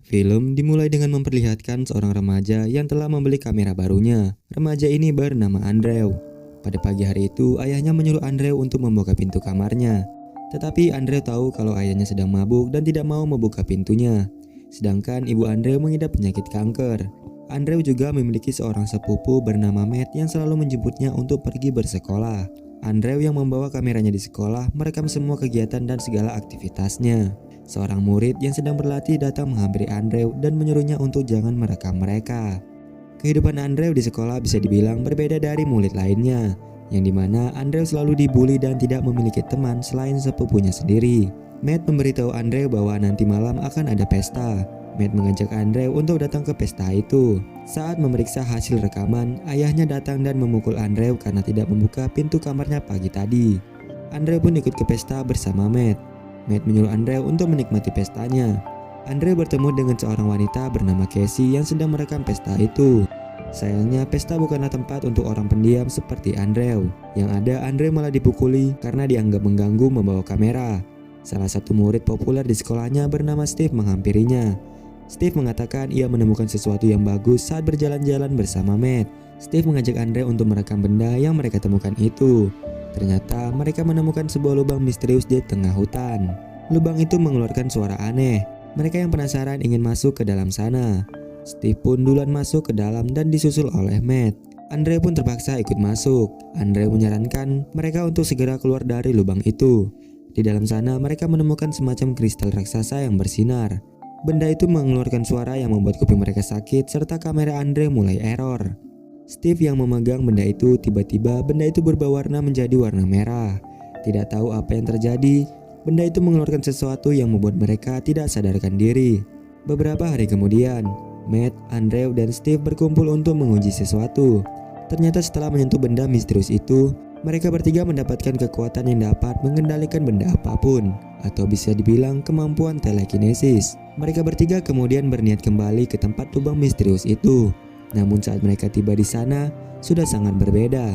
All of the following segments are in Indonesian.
Film dimulai dengan memperlihatkan seorang remaja yang telah membeli kamera barunya. Remaja ini bernama Andrew. Pada pagi hari itu, ayahnya menyuruh Andrew untuk membuka pintu kamarnya. Tetapi Andrew tahu kalau ayahnya sedang mabuk dan tidak mau membuka pintunya. Sedangkan ibu Andrew mengidap penyakit kanker. Andrew juga memiliki seorang sepupu bernama Matt yang selalu menjemputnya untuk pergi bersekolah. Andrew yang membawa kameranya di sekolah merekam semua kegiatan dan segala aktivitasnya. Seorang murid yang sedang berlatih datang menghampiri Andrew dan menyuruhnya untuk jangan merekam mereka. Kehidupan Andrew di sekolah bisa dibilang berbeda dari murid lainnya, yang dimana Andrew selalu dibully dan tidak memiliki teman selain sepupunya sendiri. Matt memberitahu Andrew bahwa nanti malam akan ada pesta. Matt mengajak Andrew untuk datang ke pesta itu. Saat memeriksa hasil rekaman, ayahnya datang dan memukul Andrew karena tidak membuka pintu kamarnya pagi tadi. Andrew pun ikut ke pesta bersama Matt. Matt menyuruh Andrew untuk menikmati pestanya. Andrew bertemu dengan seorang wanita bernama Casey yang sedang merekam pesta itu. Sayangnya pesta bukanlah tempat untuk orang pendiam seperti Andrew. Yang ada Andrew malah dipukuli karena dianggap mengganggu membawa kamera. Salah satu murid populer di sekolahnya bernama Steve menghampirinya. Steve mengatakan ia menemukan sesuatu yang bagus saat berjalan-jalan bersama Matt. Steve mengajak Andrew untuk merekam benda yang mereka temukan itu. Ternyata mereka menemukan sebuah lubang misterius di tengah hutan. Lubang itu mengeluarkan suara aneh. Mereka yang penasaran ingin masuk ke dalam sana. Steve pun duluan masuk ke dalam dan disusul oleh Matt. Andrew pun terpaksa ikut masuk. Andrew menyarankan mereka untuk segera keluar dari lubang itu. Di dalam sana mereka menemukan semacam kristal raksasa yang bersinar. Benda itu mengeluarkan suara yang membuat kuping mereka sakit serta kamera Andrew mulai error. Steve yang memegang benda itu, tiba-tiba benda itu berubah warna menjadi warna merah. Tidak tahu apa yang terjadi, benda itu mengeluarkan sesuatu yang membuat mereka tidak sadarkan diri. Beberapa hari kemudian, Matt, Andrew, dan Steve berkumpul untuk menguji sesuatu. Ternyata setelah menyentuh benda misterius itu, mereka bertiga mendapatkan kekuatan yang dapat mengendalikan benda apapun, atau bisa dibilang kemampuan telekinesis. Mereka bertiga kemudian berniat kembali ke tempat lubang misterius itu. Namun saat mereka tiba di sana, sudah sangat berbeda,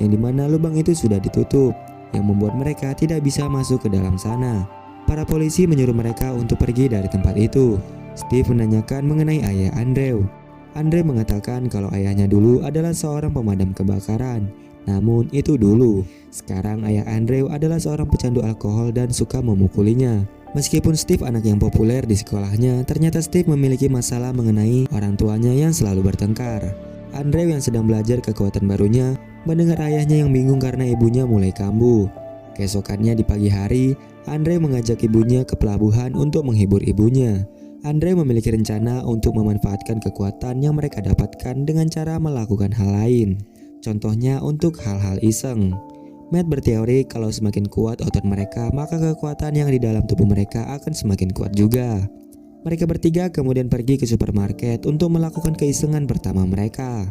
yang dimana lubang itu sudah ditutup, yang membuat mereka tidak bisa masuk ke dalam sana. Para polisi menyuruh mereka untuk pergi dari tempat itu. Steve menanyakan mengenai ayah Andrew. Andrew mengatakan kalau ayahnya dulu adalah seorang pemadam kebakaran. Namun itu dulu. Sekarang ayah Andrew adalah seorang pecandu alkohol dan suka memukulinya. Meskipun Steve anak yang populer di sekolahnya, ternyata Steve memiliki masalah mengenai orang tuanya yang selalu bertengkar. Andrew yang sedang belajar kekuatan barunya mendengar ayahnya yang bingung karena ibunya mulai kambuh. Keesokannya di pagi hari, Andrew mengajak ibunya ke pelabuhan untuk menghibur ibunya. Andrew memiliki rencana untuk memanfaatkan kekuatan yang mereka dapatkan dengan cara melakukan hal lain. Contohnya untuk hal-hal iseng. Matt berteori kalau semakin kuat otot mereka, maka kekuatan yang di dalam tubuh mereka akan semakin kuat juga. Mereka bertiga kemudian pergi ke supermarket untuk melakukan keisengan pertama mereka.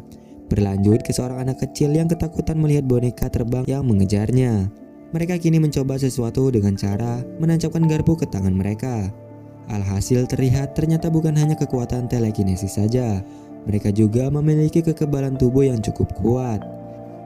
Berlanjut ke seorang anak kecil yang ketakutan melihat boneka terbang yang mengejarnya. Mereka kini mencoba sesuatu dengan cara menancapkan garpu ke tangan mereka. Alhasil terlihat ternyata bukan hanya kekuatan telekinesis saja. Mereka juga memiliki kekebalan tubuh yang cukup kuat.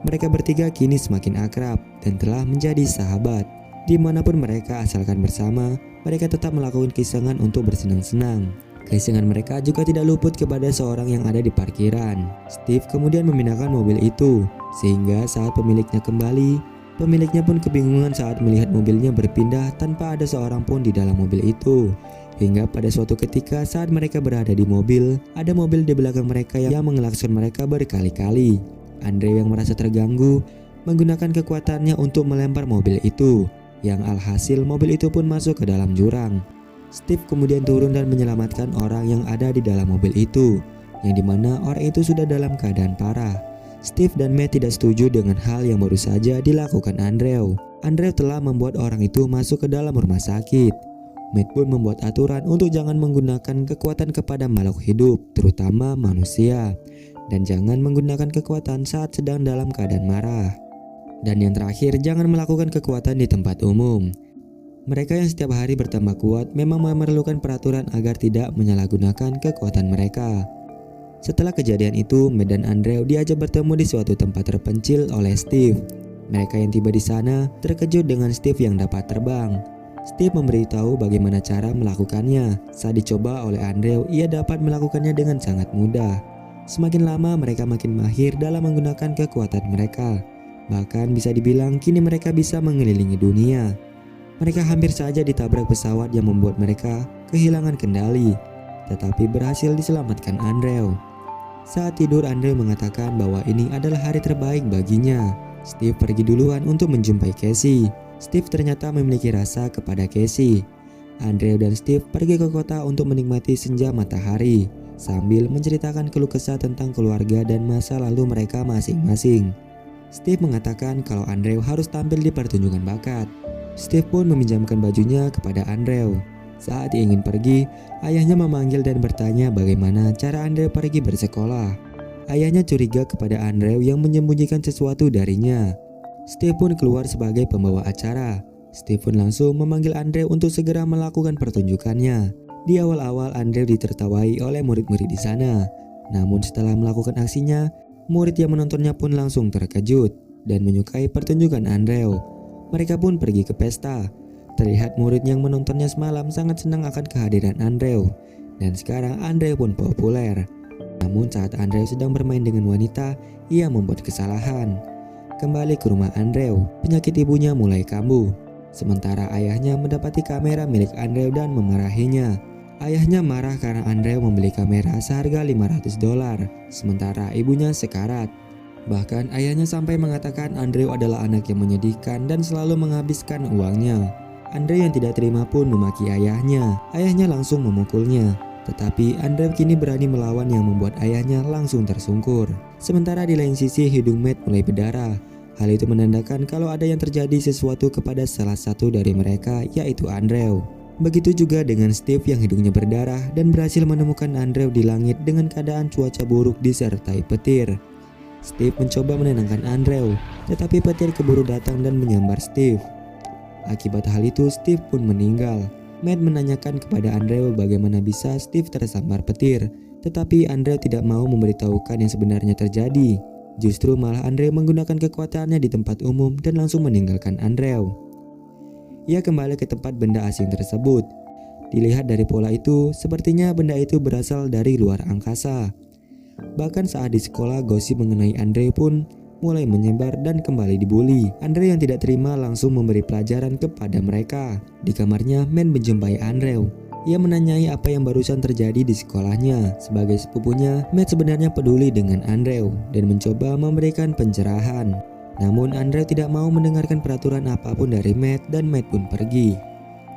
Mereka bertiga kini semakin akrab dan telah menjadi sahabat. Dimanapun mereka asalkan bersama, mereka tetap melakukan keisengan untuk bersenang-senang. Keisengan mereka juga tidak luput kepada seorang yang ada di parkiran. Steve kemudian memindahkan mobil itu, sehingga saat pemiliknya kembali, pemiliknya pun kebingungan saat melihat mobilnya berpindah tanpa ada seorang pun di dalam mobil itu. Hingga pada suatu ketika saat mereka berada di mobil, ada mobil di belakang mereka yang mengelakson mereka berkali-kali. Andrew yang merasa terganggu menggunakan kekuatannya untuk melempar mobil itu, yang alhasil mobil itu pun masuk ke dalam jurang. Steve kemudian turun dan menyelamatkan orang yang ada di dalam mobil itu, yang dimana orang itu sudah dalam keadaan parah. Steve dan Matt tidak setuju dengan hal yang baru saja dilakukan Andrew. Andrew telah membuat orang itu masuk ke dalam rumah sakit. Matt pun membuat aturan untuk jangan menggunakan kekuatan kepada makhluk hidup, terutama manusia, dan jangan menggunakan kekuatan saat sedang dalam keadaan marah. Dan yang terakhir, jangan melakukan kekuatan di tempat umum. Mereka yang setiap hari bertambah kuat memang memerlukan peraturan agar tidak menyalahgunakan kekuatan mereka. Setelah kejadian itu, Matt dan Andrew diajak bertemu di suatu tempat terpencil oleh Steve. Mereka yang tiba di sana terkejut dengan Steve yang dapat terbang. Steve memberitahu bagaimana cara melakukannya. Saat dicoba oleh Andrew, ia dapat melakukannya dengan sangat mudah. Semakin lama mereka makin mahir dalam menggunakan kekuatan mereka. Bahkan bisa dibilang kini mereka bisa mengelilingi dunia. Mereka hampir saja ditabrak pesawat yang membuat mereka kehilangan kendali, tetapi berhasil diselamatkan Andrew. Saat tidur, Andrew mengatakan bahwa ini adalah hari terbaik baginya. Steve pergi duluan untuk menjumpai Casey. Steve ternyata memiliki rasa kepada Casey. Andrew dan Steve pergi ke kota untuk menikmati senja matahari, sambil menceritakan keluh kesah tentang keluarga dan masa lalu mereka masing-masing. Steve mengatakan kalau Andrew harus tampil di pertunjukan bakat. Steve pun meminjamkan bajunya kepada Andrew. Saat ingin pergi, ayahnya memanggil dan bertanya bagaimana cara Andrew pergi bersekolah. Ayahnya curiga kepada Andrew yang menyembunyikan sesuatu darinya. Steve pun keluar sebagai pembawa acara. Steve pun langsung memanggil Andrew untuk segera melakukan pertunjukannya. Di awal-awal Andrew ditertawai oleh murid-murid di sana. Namun setelah melakukan aksinya, murid yang menontonnya pun langsung terkejut dan menyukai pertunjukan Andrew. Mereka pun pergi ke pesta. Terlihat murid yang menontonnya semalam sangat senang akan kehadiran Andrew. Dan sekarang Andrew pun populer. Namun saat Andrew sedang bermain dengan wanita, ia membuat kesalahan. Kembali ke rumah Andrew, penyakit ibunya mulai kambuh. Sementara ayahnya mendapati kamera milik Andrew dan memarahinya. Ayahnya marah karena Andrew membeli kamera seharga $500, sementara ibunya sekarat. Bahkan ayahnya sampai mengatakan Andrew adalah anak yang menyedihkan dan selalu menghabiskan uangnya. Andrew yang tidak terima pun memaki ayahnya. Ayahnya langsung memukulnya. Tetapi Andrew kini berani melawan yang membuat ayahnya langsung tersungkur. Sementara di lain sisi hidung Matt mulai berdarah. Hal itu menandakan kalau ada yang terjadi sesuatu kepada salah satu dari mereka, yaitu Andrew. Begitu juga dengan Steve yang hidungnya berdarah dan berhasil menemukan Andrew di langit dengan keadaan cuaca buruk disertai petir. Steve mencoba menenangkan Andrew, tetapi petir keburu datang dan menyambar Steve. Akibat hal itu Steve pun meninggal. Matt menanyakan kepada Andrew bagaimana bisa Steve tersambar petir, tetapi Andrew tidak mau memberitahukan yang sebenarnya terjadi. Justru malah Andrew menggunakan kekuatannya di tempat umum dan langsung meninggalkan Andrew. Ia kembali ke tempat benda asing tersebut. Dilihat dari pola itu, sepertinya benda itu berasal dari luar angkasa. Bahkan saat di sekolah, gosip mengenai Andrew pun mulai menyebar dan kembali dibully. Andrew yang tidak terima langsung memberi pelajaran kepada mereka. Di kamarnya, Matt menjumpai Andrew. Ia menanyai apa yang barusan terjadi di sekolahnya. Sebagai sepupunya, Matt sebenarnya peduli dengan Andrew dan mencoba memberikan pencerahan. Namun Andrew tidak mau mendengarkan peraturan apapun dari Matt dan Matt pun pergi.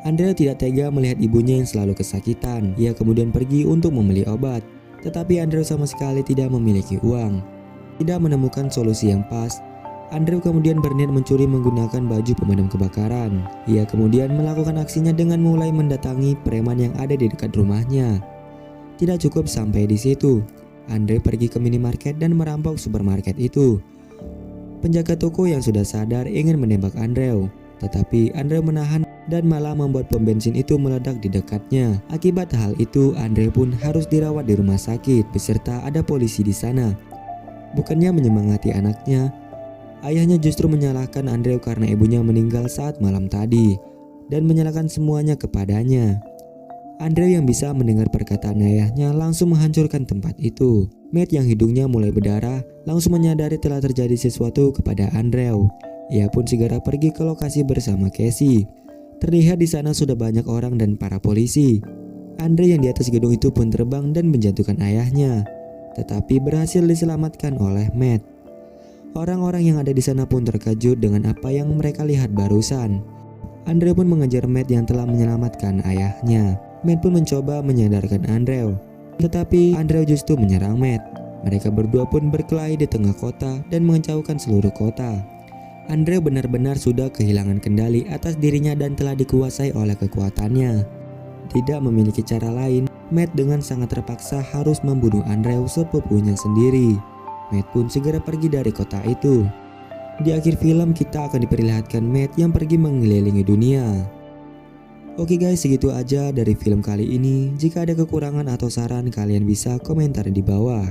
Andrew tidak tega melihat ibunya yang selalu kesakitan. Ia kemudian pergi untuk membeli obat. Tetapi Andrew sama sekali tidak memiliki uang. Tidak menemukan solusi yang pas, Andrew kemudian berniat mencuri menggunakan baju pemadam kebakaran. Ia kemudian melakukan aksinya dengan mulai mendatangi preman yang ada di dekat rumahnya. Tidak cukup sampai di situ, Andrew pergi ke minimarket dan merampok supermarket itu. Penjaga toko yang sudah sadar ingin menembak Andrew, tetapi Andrew menahan dan malah membuat pom bensin itu meledak di dekatnya. Akibat hal itu, Andrew pun harus dirawat di rumah sakit beserta ada polisi di sana. Bukannya menyemangati anaknya, ayahnya justru menyalahkan Andrew karena ibunya meninggal saat malam tadi dan menyalahkan semuanya kepadanya. Andrew yang bisa mendengar perkataan ayahnya langsung menghancurkan tempat itu. Matt yang hidungnya mulai berdarah langsung menyadari telah terjadi sesuatu kepada Andrew. Ia pun segera pergi ke lokasi bersama Casey. Terlihat di sana sudah banyak orang dan para polisi. Andrew yang di atas gedung itu pun terbang dan menjatuhkan ayahnya, tetapi berhasil diselamatkan oleh Matt. Orang-orang yang ada di sana pun terkejut dengan apa yang mereka lihat barusan. Andrew pun mengejar Matt yang telah menyelamatkan ayahnya. Matt pun mencoba menyadarkan Andrew, tetapi Andrew justru menyerang Matt. Mereka berdua pun berkelahi di tengah kota dan mengacaukan seluruh kota. Andrew benar-benar sudah kehilangan kendali atas dirinya dan telah dikuasai oleh kekuatannya. Tidak memiliki cara lain, Matt dengan sangat terpaksa harus membunuh Andrew sepupunya sendiri. Matt pun segera pergi dari kota itu. Di akhir film kita akan diperlihatkan Matt yang pergi mengelilingi dunia. Oke guys, segitu aja dari film kali ini. Jika ada kekurangan atau saran, kalian bisa komentar di bawah.